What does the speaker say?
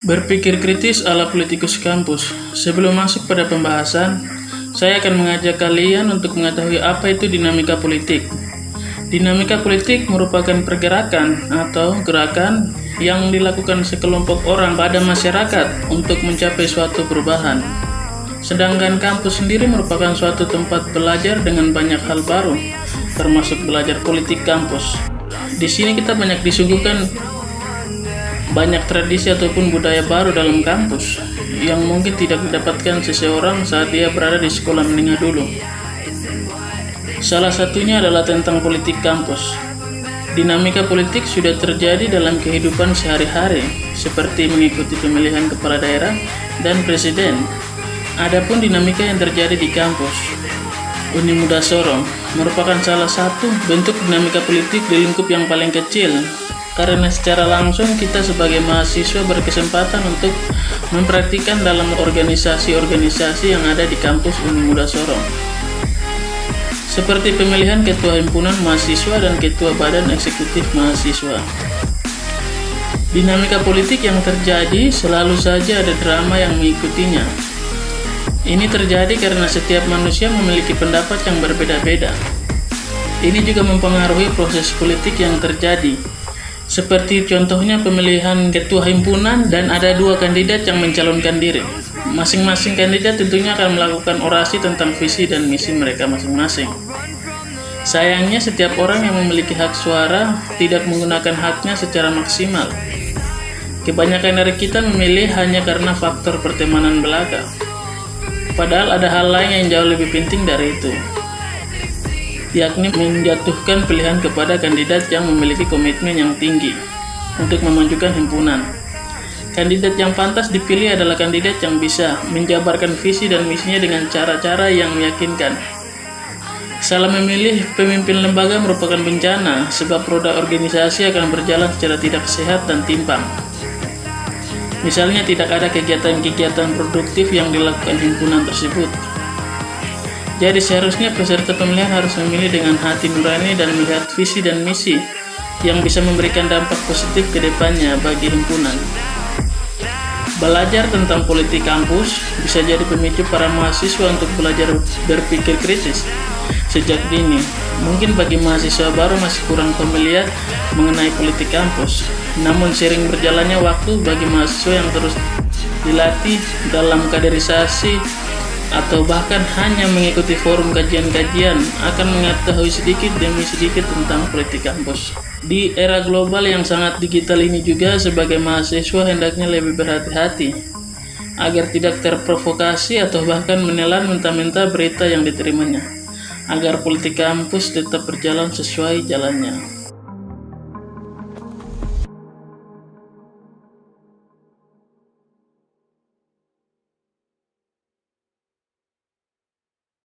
Berpikir kritis ala politikus kampus. Sebelum masuk pada pembahasan, saya akan mengajak kalian untuk mengetahui apa itu dinamika politik. Dinamika politik merupakan pergerakan atau gerakan yang dilakukan sekelompok orang pada masyarakat untuk mencapai suatu perubahan. Sedangkan kampus sendiri merupakan suatu tempat belajar dengan banyak hal baru, termasuk belajar politik kampus. Di sini kita banyak disuguhkan banyak tradisi ataupun budaya baru dalam kampus yang mungkin tidak didapatkan seseorang saat dia berada di sekolah menengah dulu. Salah satunya adalah tentang politik kampus. Dinamika politik sudah terjadi dalam kehidupan sehari-hari, seperti mengikuti pemilihan kepala daerah dan presiden. Adapun dinamika yang terjadi di kampus, Uni Muda Sorong merupakan salah satu bentuk dinamika politik di lingkup yang paling kecil, karena secara langsung kita sebagai mahasiswa berkesempatan untuk mempraktikkan dalam organisasi-organisasi yang ada di kampus Uni Muda Sorong, seperti pemilihan ketua himpunan mahasiswa dan ketua badan eksekutif mahasiswa. Dinamika politik yang terjadi selalu saja ada drama yang mengikutinya. Ini terjadi karena setiap manusia memiliki pendapat yang berbeda-beda. Ini juga mempengaruhi proses politik yang terjadi. Seperti contohnya pemilihan ketua himpunan dan ada dua kandidat yang mencalonkan diri. Masing-masing kandidat tentunya akan melakukan orasi tentang visi dan misi mereka masing-masing. Sayangnya setiap orang yang memiliki hak suara tidak menggunakan haknya secara maksimal. Kebanyakan dari kita memilih hanya karena faktor pertemanan belaka. Padahal ada hal lain yang jauh lebih penting dari itu, yakni menjatuhkan pilihan kepada kandidat yang memiliki komitmen yang tinggi untuk memajukan himpunan. Kandidat yang pantas dipilih adalah kandidat yang bisa menjabarkan visi dan misinya dengan cara-cara yang meyakinkan. Salah memilih pemimpin lembaga merupakan bencana, sebab roda organisasi akan berjalan secara tidak sehat dan timpang. Misalnya tidak ada kegiatan-kegiatan produktif yang dilakukan himpunan tersebut. Jadi seharusnya peserta pemilihan harus memilih dengan hati nurani dan melihat visi dan misi yang bisa memberikan dampak positif ke depannya bagi himpunan. Belajar tentang politik kampus bisa jadi pemicu para mahasiswa untuk belajar berpikir kritis sejak dini. Mungkin bagi mahasiswa baru masih kurang familiar mengenai politik kampus, namun sering berjalannya waktu bagi mahasiswa yang terus dilatih dalam kaderisasi atau bahkan hanya mengikuti forum kajian-kajian akan mengetahui sedikit demi sedikit tentang politik kampus. Di era global yang sangat digital ini juga, sebagai mahasiswa hendaknya lebih berhati-hati agar tidak terprovokasi atau bahkan menelan mentah-mentah berita yang diterimanya, agar politik kampus tetap berjalan sesuai jalannya.